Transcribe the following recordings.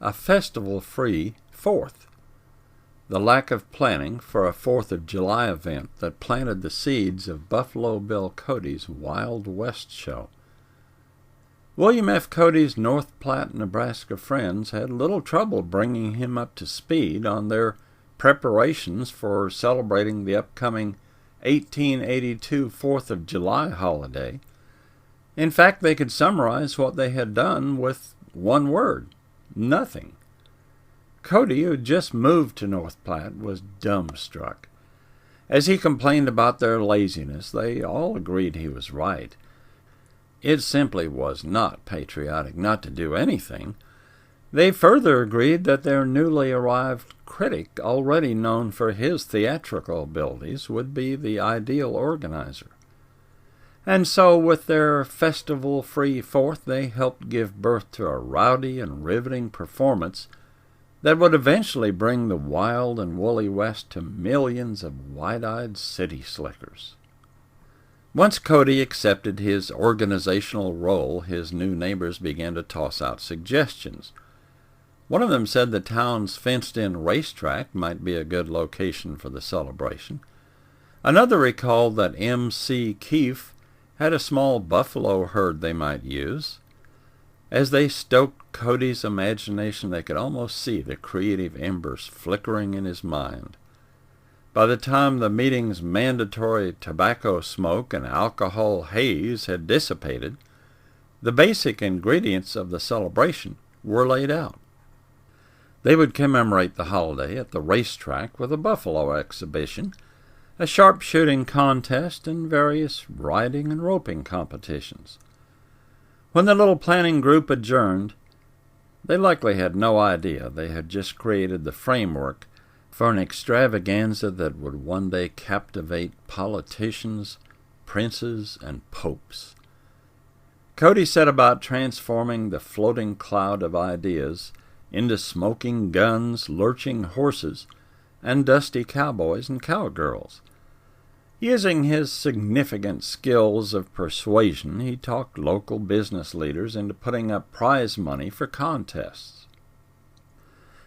a festival-free 4th. The lack of planning for a 4th of July event that planted the seeds of Buffalo Bill Cody's Wild West show. William F. Cody's North Platte, Nebraska friends had little trouble bringing him up to speed on their preparations for celebrating the upcoming 1882 4th of July holiday. In fact, they could summarize what they had done with one word: nothing. Cody, who had just moved to North Platte, was dumbstruck. As he complained about their laziness, they all agreed he was right. It simply was not patriotic not to do anything. They further agreed that their newly arrived critic, already known for his theatrical abilities, would be the ideal organizer. And so, with their festival-free 4th, they helped give birth to a rowdy and riveting performance that would eventually bring the wild and woolly West to millions of wide-eyed city slickers. Once Cody accepted his organizational role, his new neighbors began to toss out suggestions. One of them said the town's fenced-in racetrack might be a good location for the celebration. Another recalled that M.C. Keefe had a small buffalo herd they might use. As they stoked Cody's imagination, they could almost see the creative embers flickering in his mind. By the time the meeting's mandatory tobacco smoke and alcohol haze had dissipated, the basic ingredients of the celebration were laid out. They would commemorate the holiday at the racetrack with a buffalo exhibition, a sharpshooting contest, and various riding and roping competitions. When the little planning group adjourned, they likely had no idea they had just created the framework for an extravaganza that would one day captivate politicians, princes, and popes. Cody set about transforming the floating cloud of ideas into smoking guns, lurching horses, and dusty cowboys and cowgirls. Using his significant skills of persuasion, he talked local business leaders into putting up prize money for contests.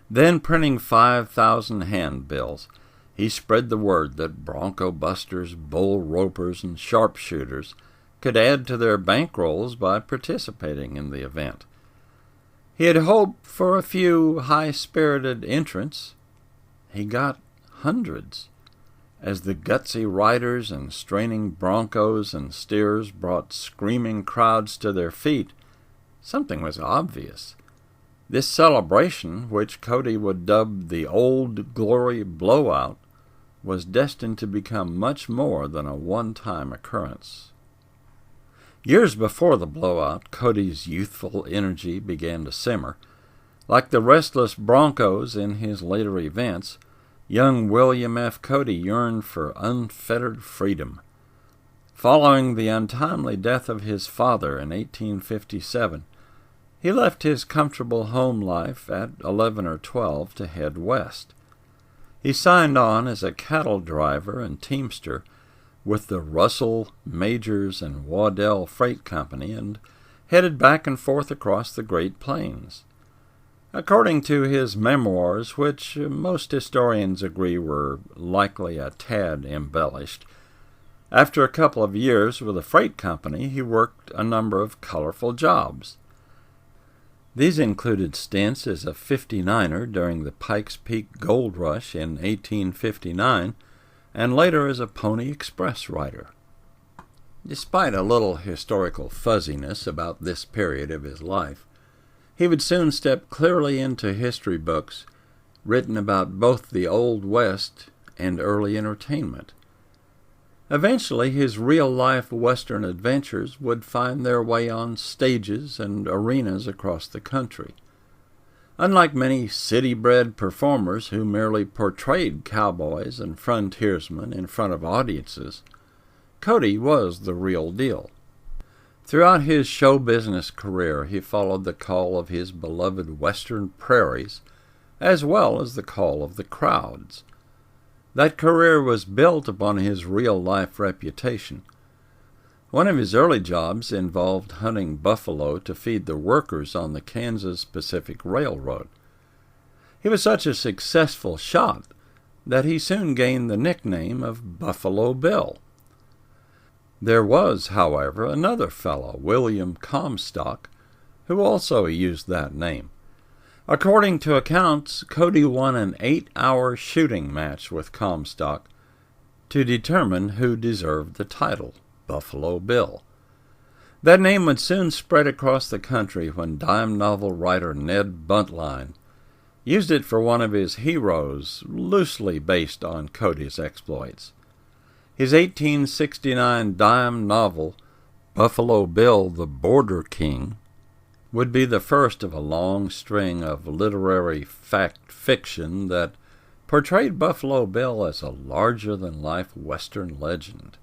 Then, printing 5,000 handbills, he spread the word that bronco busters, bull ropers, and sharpshooters could add to their bankrolls by participating in the event. He had hoped for a few high-spirited entrants. He got hundreds. As the gutsy riders and straining broncos and steers brought screaming crowds to their feet, something was obvious. This celebration, which Cody would dub the Old Glory Blowout, was destined to become much more than a one-time occurrence. Years before the blowout, Cody's youthful energy began to simmer. Like the restless broncos in his later events, young William F. Cody yearned for unfettered freedom. Following the untimely death of his father in 1857, he left his comfortable home life at 11 or 12 to head west. He signed on as a cattle driver and teamster with the Russell, Majors, and Waddell Freight Company and headed back and forth across the Great Plains. According to his memoirs, which most historians agree were likely a tad embellished, after a couple of years with a freight company, he worked a number of colorful jobs. These included stints as a 59er during the Pikes Peak Gold Rush in 1859, and later as a Pony Express rider. Despite a little historical fuzziness about this period of his life, he would soon step clearly into history books written about both the Old West and early entertainment. Eventually, his real-life Western adventures would find their way on stages and arenas across the country. Unlike many city-bred performers who merely portrayed cowboys and frontiersmen in front of audiences, Cody was the real deal. Throughout his show business career, he followed the call of his beloved western prairies, as well as the call of the crowds. That career was built upon his real-life reputation. One of his early jobs involved hunting buffalo to feed the workers on the Kansas Pacific Railroad. He was such a successful shot that he soon gained the nickname of Buffalo Bill. There was, however, another fellow, William Comstock, who also used that name. According to accounts, Cody won an 8-hour shooting match with Comstock to determine who deserved the title, Buffalo Bill. That name would soon spread across the country when dime novel writer Ned Buntline used it for one of his heroes, loosely based on Cody's exploits. His 1869 dime novel, Buffalo Bill the Border King, would be the first of a long string of literary fact fiction that portrayed Buffalo Bill as a larger-than-life Western legend.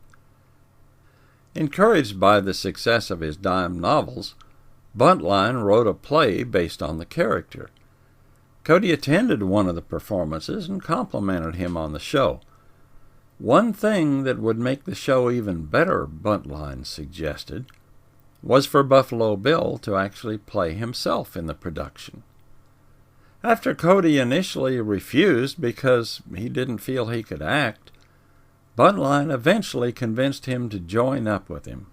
Encouraged by the success of his dime novels, Buntline wrote a play based on the character. Cody attended one of the performances and complimented him on the show. One thing that would make the show even better, Buntline suggested, was for Buffalo Bill to actually play himself in the production. After Cody initially refused because he didn't feel he could act, Buntline eventually convinced him to join up with him.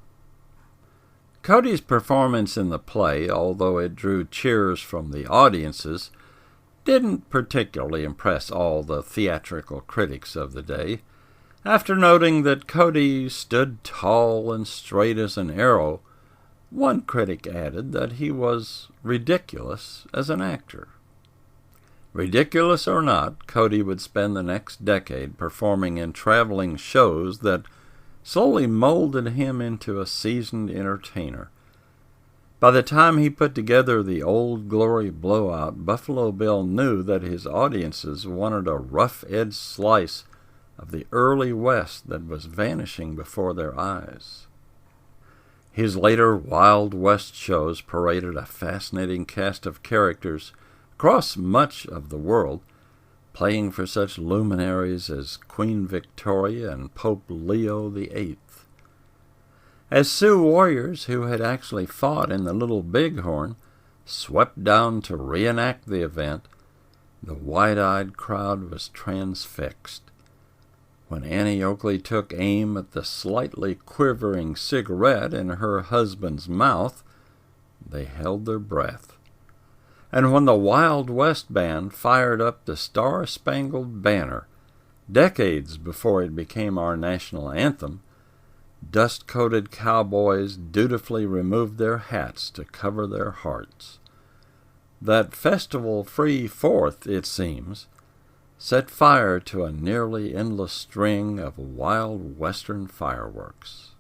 Cody's performance in the play, although it drew cheers from the audiences, didn't particularly impress all the theatrical critics of the day. After noting that Cody stood tall and straight as an arrow, one critic added that he was ridiculous as an actor. Ridiculous or not, Cody would spend the next decade performing in traveling shows that slowly molded him into a seasoned entertainer. By the time he put together the Old Glory Blowout, Buffalo Bill knew that his audiences wanted a rough-edged slice of the early West that was vanishing before their eyes. His later Wild West shows paraded a fascinating cast of characters across much of the world, playing for such luminaries as Queen Victoria and Pope Leo VIII. As Sioux warriors who had actually fought in the Little Bighorn swept down to reenact the event, the wide-eyed crowd was transfixed. When Annie Oakley took aim at the slightly quivering cigarette in her husband's mouth, they held their breath. And when the Wild West Band fired up the Star-Spangled Banner, decades before it became our national anthem, dust-coated cowboys dutifully removed their hats to cover their hearts. That festival-free Fourth, it seems, set fire to a nearly endless string of wild Western fireworks.